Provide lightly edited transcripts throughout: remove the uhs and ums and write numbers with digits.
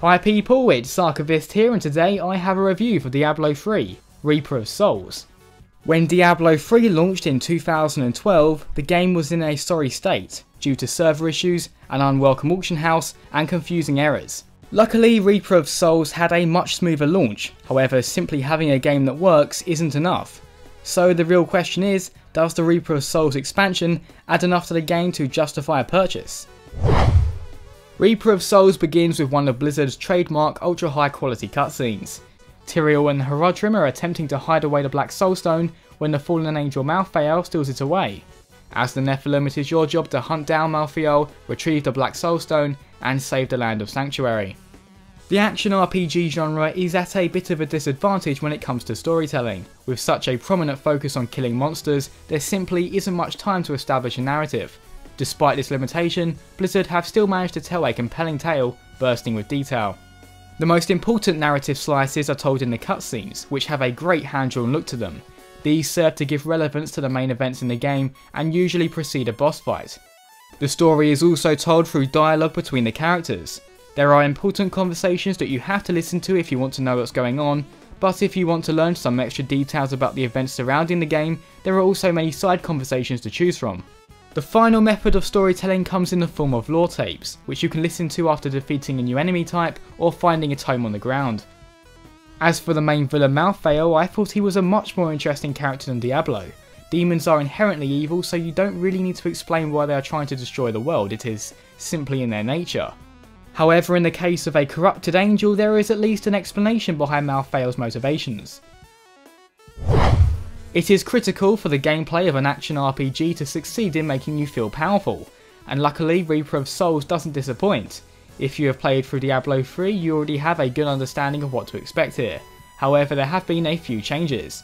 Hi people, it's Archivist here and today I have a review for Diablo 3, Reaper of Souls. When Diablo 3 launched in 2012, the game was in a sorry state, due to server issues, an unwelcome auction house, and confusing errors. Luckily, Reaper of Souls had a much smoother launch, however simply having a game that works isn't enough. So the real question is, does the Reaper of Souls expansion add enough to the game to justify a purchase? Reaper of Souls begins with one of Blizzard's trademark ultra high quality cutscenes. Tyrael and Horadrim are attempting to hide away the Black Soulstone when the fallen angel Malthael steals it away. As the Nephilim, it is your job to hunt down Malthael, retrieve the Black Soulstone, and save the Land of Sanctuary. The action RPG genre is at a bit of a disadvantage when it comes to storytelling. With such a prominent focus on killing monsters, there simply isn't much time to establish a narrative. Despite this limitation, Blizzard have still managed to tell a compelling tale, bursting with detail. The most important narrative slices are told in the cutscenes, which have a great hand-drawn look to them. These serve to give relevance to the main events in the game and usually precede a boss fight. The story is also told through dialogue between the characters. There are important conversations that you have to listen to if you want to know what's going on, but if you want to learn some extra details about the events surrounding the game, there are also many side conversations to choose from. The final method of storytelling comes in the form of lore tapes, which you can listen to after defeating a new enemy type or finding a tome on the ground. As for the main villain Malthael, I thought he was a much more interesting character than Diablo. Demons are inherently evil, so you don't really need to explain why they are trying to destroy the world, it is simply in their nature. However, in the case of a corrupted angel, there is at least an explanation behind Malthael's motivations. It is critical for the gameplay of an action RPG to succeed in making you feel powerful, and luckily Reaper of Souls doesn't disappoint. If you have played through Diablo 3, you already have a good understanding of what to expect here. However, there have been a few changes.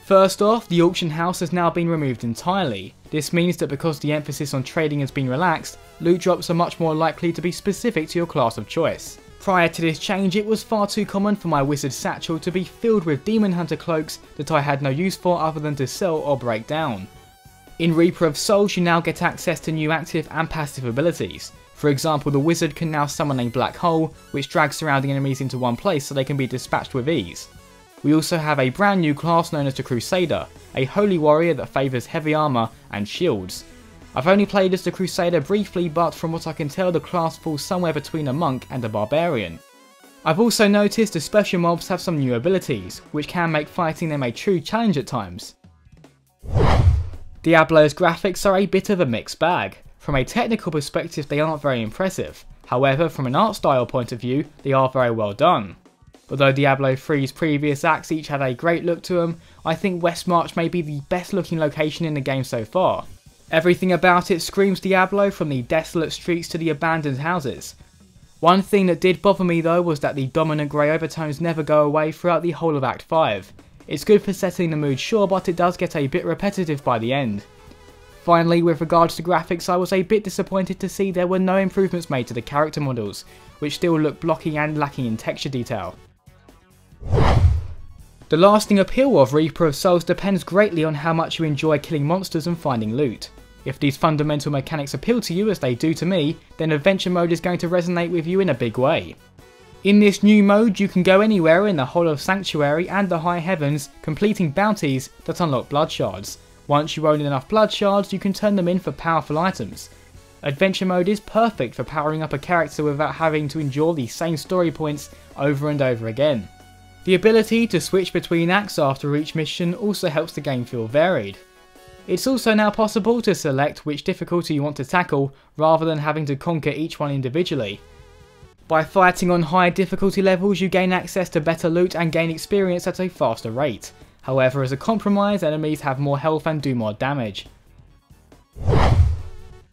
First off, the auction house has now been removed entirely. This means that because the emphasis on trading has been relaxed, loot drops are much more likely to be specific to your class of choice. Prior to this change, it was far too common for my wizard satchel to be filled with demon hunter cloaks that I had no use for other than to sell or break down. In Reaper of Souls, you now get access to new active and passive abilities. For example, the wizard can now summon a black hole, which drags surrounding enemies into one place so they can be dispatched with ease. We also have a brand new class known as the Crusader, a holy warrior that favours heavy armour and shields. I've only played as the Crusader briefly, but from what I can tell the class falls somewhere between a monk and a barbarian. I've also noticed the special mobs have some new abilities, which can make fighting them a true challenge at times. Diablo's graphics are a bit of a mixed bag. From a technical perspective they aren't very impressive, however from an art style point of view they are very well done. Although Diablo 3's previous acts each had a great look to them, I think Westmarch may be the best looking location in the game so far. Everything about it screams Diablo, from the desolate streets to the abandoned houses. One thing that did bother me though was that the dominant grey overtones never go away throughout the whole of Act 5. It's good for setting the mood sure, but it does get a bit repetitive by the end. Finally, with regards to graphics, I was a bit disappointed to see there were no improvements made to the character models, which still look blocky and lacking in texture detail. The lasting appeal of Reaper of Souls depends greatly on how much you enjoy killing monsters and finding loot. If these fundamental mechanics appeal to you as they do to me, then Adventure Mode is going to resonate with you in a big way. In this new mode you can go anywhere in the whole of Sanctuary and the High Heavens, completing bounties that unlock blood shards. Once you own enough blood shards you can turn them in for powerful items. Adventure Mode is perfect for powering up a character without having to endure the same story points over and over again. The ability to switch between acts after each mission also helps the game feel varied. It's also now possible to select which difficulty you want to tackle rather than having to conquer each one individually. By fighting on high difficulty levels you gain access to better loot and gain experience at a faster rate. However, as a compromise, enemies have more health and do more damage.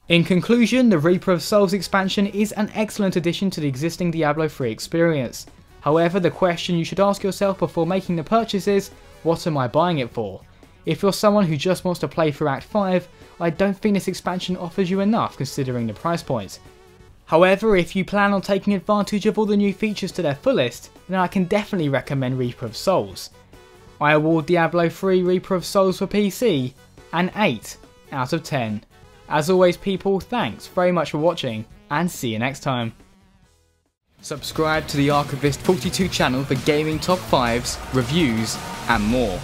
In conclusion, the Reaper of Souls expansion is an excellent addition to the existing Diablo 3 experience. However, the question you should ask yourself before making the purchase is, what am I buying it for? If you're someone who just wants to play through Act 5, I don't think this expansion offers you enough considering the price point. However, if you plan on taking advantage of all the new features to their fullest, then I can definitely recommend Reaper of Souls. I award Diablo 3 Reaper of Souls for PC an 8 out of 10. As always people, thanks very much for watching and see you next time. Subscribe to the Archivist 42 channel for gaming top 5s, reviews and more.